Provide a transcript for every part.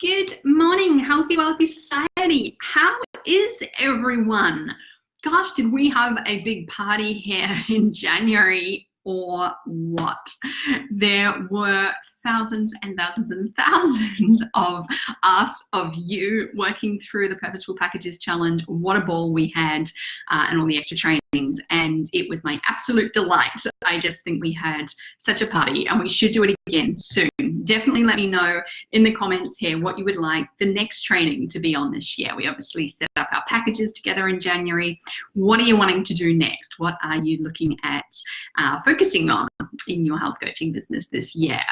Good morning, Healthy Wealthy Society. How is everyone? Gosh, did we have a big party here in January or what? There were thousands and thousands and thousands of us, of you, working through the Purposeful Packages Challenge. What a ball we had, and all the extra trainings. And it was my absolute delight. I just think we had such a party, and we should do it again soon. Definitely let me know in the comments here what you would like the next training to be on this year. We obviously set up our packages together in January. What are you wanting to do next? What are you looking at focusing on in your health coaching business this year?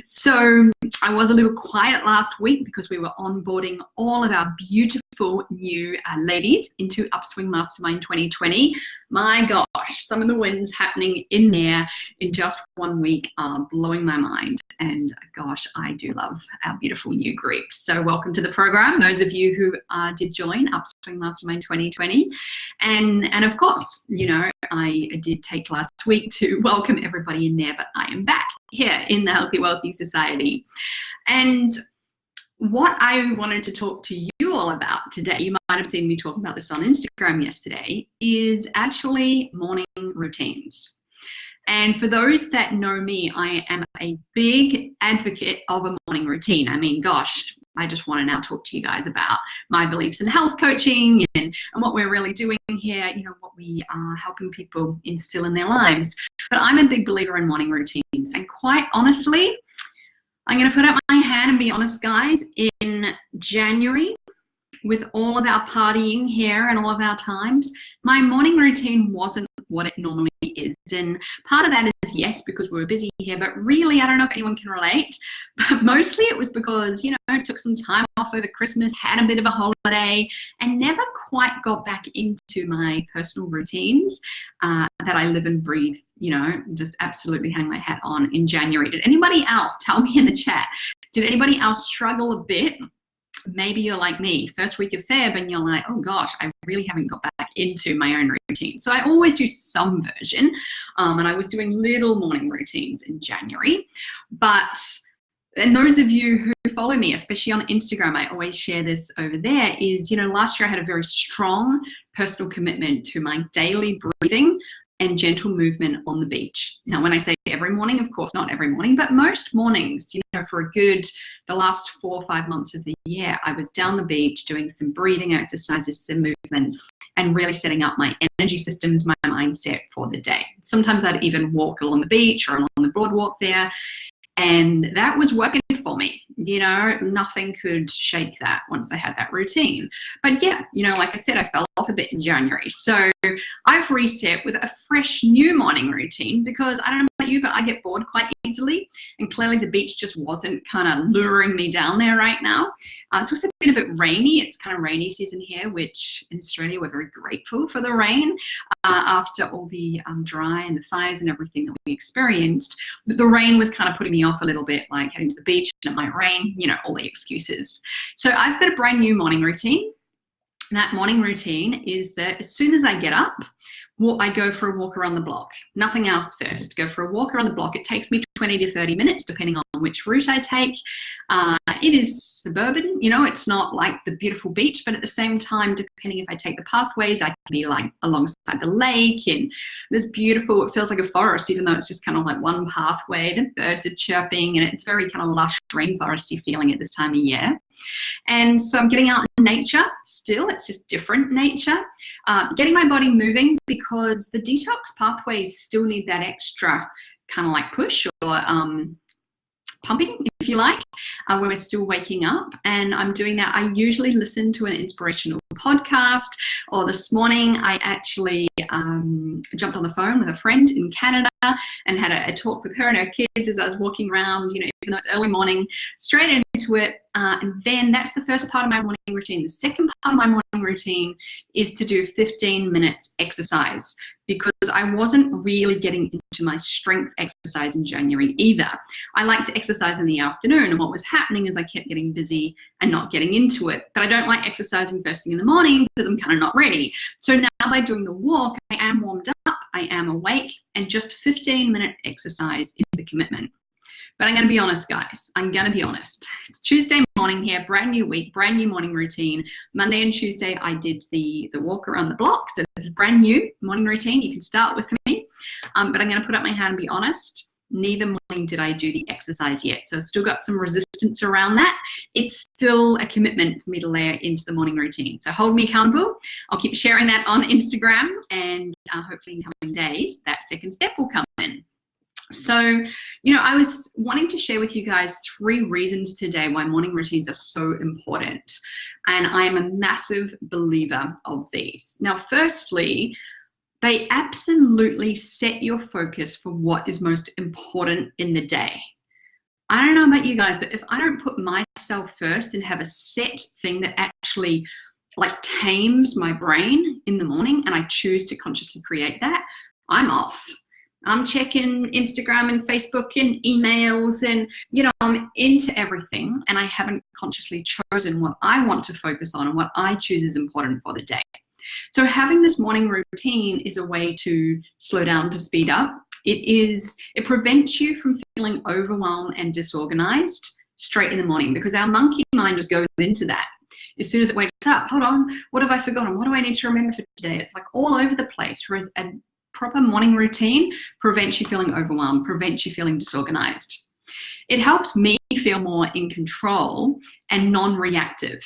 So I was a little quiet last week because we were onboarding all of our beautiful new ladies into Upswing Mastermind 2020. My gosh, some of the wins happening in there in just 1 week are blowing my mind. And gosh, I do love our beautiful new group. So welcome to the program, those of you who did join Upswing Mastermind 2020. And of course, you know, I did take last week to welcome everybody in there, but I am back here in the Healthy Wealthy Society. And what I wanted to talk to you all about today, you might have seen me talking about this on Instagram yesterday, is actually morning routines. And for those that know me, I am a big advocate of a morning routine. I mean, gosh, I just want to now talk to you guys about my beliefs in health coaching and what we're really doing here, you know, what we are helping people instill in their lives. But I'm a big believer in morning routines. And quite honestly, I'm going to put up my hand and be honest, guys, in January, with all of our partying here and all of our times, my morning routine wasn't what it normally is. And part of that is, yes, because we were busy here, but really, I don't know if anyone can relate, but mostly it was because, you know, I took some time off over Christmas, had a bit of a holiday, and never quite got back into my personal routines that I live and breathe, you know, just absolutely hang my hat on in January. Did anybody else, tell me in the chat, did anybody else struggle a bit? Maybe you're like me, first week of Feb, and you're like, oh gosh, I really haven't got back into my own routine. So I always do some version, and I was doing little morning routines in January. And those of you who follow me, especially on Instagram, I always share this over there, is, you know, last year I had a very strong personal commitment to my daily breathing and gentle movement on the beach. Now, when I say every morning, of course, not every morning, but most mornings, you know, for the last 4 or 5 months of the year, I was down the beach doing some breathing exercises, some movement, and really setting up my energy systems, my mindset for the day. Sometimes I'd even walk along the beach or along the boardwalk there. And that was working for me. You know, nothing could shake that once I had that routine. But yeah, you know, like I said, I fell off a bit in January. So I've reset with a fresh new morning routine because I don't know about you, but I get bored quite easily. And clearly the beach just wasn't kind of luring me down there right now. It's also been a bit rainy. It's kind of rainy season here, which in Australia, we're very grateful for the rain after all the dry and the fires and everything that we experienced. But the rain was kind of putting me off a little bit, like heading to the beach and it might rain, you know, all the excuses. So I've got a brand new morning routine. That morning routine is that as soon as I get up, I go for a walk around the block. Nothing else first. Go for a walk around the block. It takes me 20 to 30 minutes, depending on which route I take. It is suburban, you know, it's not like the beautiful beach, but at the same time, depending if I take the pathways, I can be like alongside the lake and there's beautiful, it feels like a forest, even though it's just kind of like one pathway. The birds are chirping and it's very kind of lush rainforesty feeling at this time of year. And so I'm getting out in nature still, it's just different nature. Getting my body moving because the detox pathways still need that extra kind of like push or pumping, if you like, when we're still waking up. And I'm doing that. I usually listen to an inspirational podcast, or this morning I actually jumped on the phone with a friend in Canada and had a talk with her and her kids as I was walking around, you know, even though it's early morning, straight into it. And then that's the first part of my morning routine. The second part of my morning routine is to do 15 minutes exercise because I wasn't really getting into my strength exercise in January either. I like to exercise in the afternoon, and what was happening is I kept getting busy and not getting into it. But I don't like exercising first thing in the morning because I'm kind of not ready. So now by doing the walk, I am warmed up, I am awake, and just 15-minute exercise is the commitment. But I'm going to be honest, guys. I'm going to be honest. It's Tuesday morning here, brand new week, brand new morning routine. Monday and Tuesday, I did the walk around the block. So this is brand new morning routine. You can start with me, but I'm going to put up my hand and be honest. Neither morning did I do the exercise yet. So I've still got some resistance around that. It's still a commitment for me to layer into the morning routine. So hold me accountable. I'll keep sharing that on Instagram, and hopefully in coming days, that second step will come in. So, you know, I was wanting to share with you guys 3 reasons today why morning routines are so important. And I am a massive believer of these. Now, firstly, they absolutely set your focus for what is most important in the day. I don't know about you guys, but if I don't put myself first and have a set thing that actually like tames my brain in the morning, and I choose to consciously create that, I'm off. I'm checking Instagram and Facebook and emails, and, you know, I'm into everything, and I haven't consciously chosen what I want to focus on and what I choose is important for the day. So having this morning routine is a way to slow down, to speed up. It prevents you from feeling overwhelmed and disorganized straight in the morning, because our monkey mind just goes into that. As soon as it wakes up, hold on, what have I forgotten? What do I need to remember for today? It's like all over the place, whereas a proper morning routine prevents you feeling overwhelmed, prevents you feeling disorganized. It helps me feel more in control and non-reactive.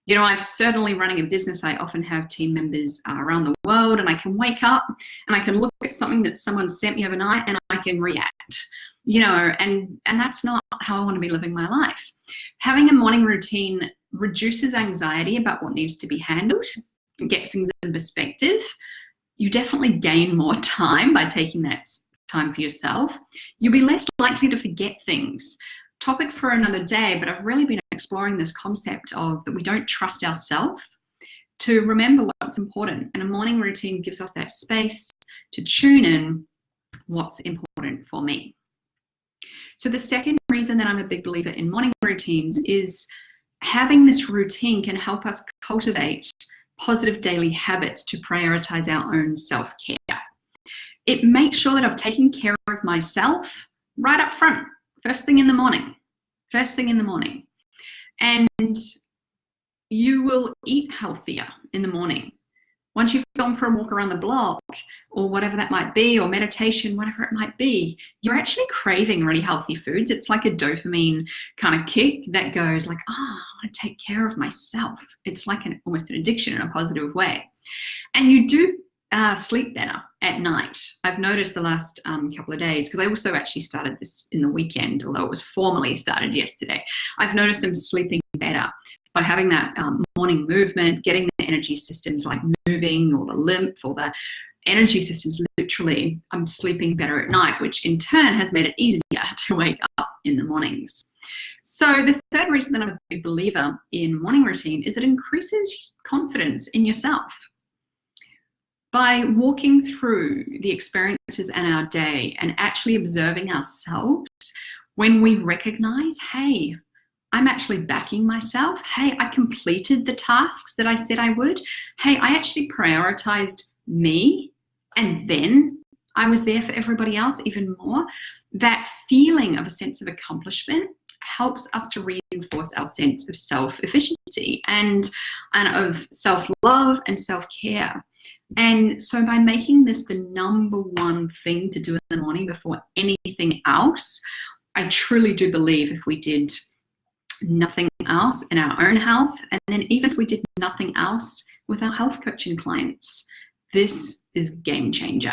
You know, I'm certainly running a business. I often have team members around the world, and I can wake up and I can look at something that someone sent me overnight and I can react, you know, and that's not how I want to be living my life. Having a morning routine reduces anxiety about what needs to be handled, it gets things in perspective. You definitely gain more time by taking that time for yourself. You'll be less likely to forget things. Topic for another day, but I've really been exploring this concept of that we don't trust ourselves to remember what's important. And a morning routine gives us that space to tune in what's important for me. So the second reason that I'm a big believer in morning routines is having this routine can help us cultivate positive daily habits to prioritize our own self-care. It makes sure that I've taken care of myself right up front, first thing in the morning. And you will eat healthier in the morning. Once you've gone for a walk around the block or whatever that might be, or meditation, whatever it might be, you're actually craving really healthy foods. It's like a dopamine kind of kick that goes like, oh, I want to take care of myself. It's like almost an addiction in a positive way. And you do sleep better at night. I've noticed the last couple of days, because I also actually started this in the weekend, although it was formally started yesterday. I've noticed I'm sleeping better by having that morning movement, getting the energy systems like moving, or the lymph, or the energy systems, literally, I'm sleeping better at night, which in turn has made it easier to wake up in the mornings. So the third reason that I'm a big believer in morning routine is it increases confidence in yourself. By walking through the experiences in our day and actually observing ourselves, when we recognize, hey, I'm actually backing myself. Hey, I completed the tasks that I said I would. Hey, I actually prioritized me, and then I was there for everybody else even more. That feeling of a sense of accomplishment helps us to reinforce our sense of self-efficiency and of self-love and self-care. And so by making this the number one thing to do in the morning before anything else, I truly do believe if we did nothing else in our own health, and then even if we did nothing else with our health coaching clients, this is a game changer.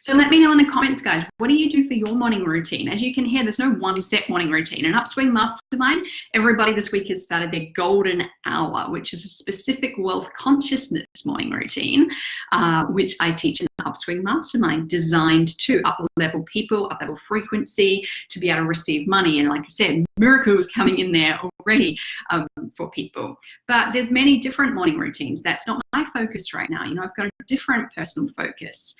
So let me know in the comments, guys, what do you do for your morning routine? As you can hear, there's no one set morning routine. In Upswing Mastermind, everybody this week has started their golden hour, which is a specific wealth consciousness morning routine, which I teach in the Upswing Mastermind, designed to up-level people, up-level frequency, to be able to receive money. And like I said, miracles coming in there already for people. But there's many different morning routines. That's not my focus right now. You know, I've got a different personal focus.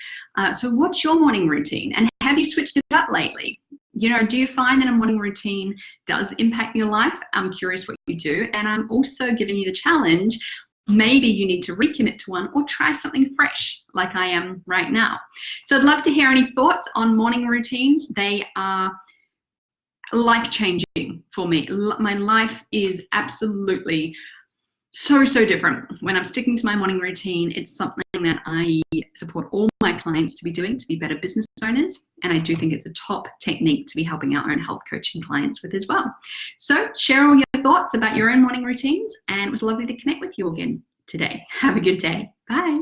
So what's your morning routine? And have you switched it up lately? You know, do you find that a morning routine does impact your life? I'm curious what you do. And I'm also giving you the challenge. Maybe you need to recommit to one or try something fresh like I am right now. So I'd love to hear any thoughts on morning routines. They are life-changing for me. My life is absolutely so different when I'm sticking to my morning routine. It's something that I support all my clients to be doing, to be better business owners, and I do think it's a top technique to be helping our own health coaching clients with as well. So share all your thoughts about your own morning routines, and it was lovely to connect with you again today. Have a good day. Bye.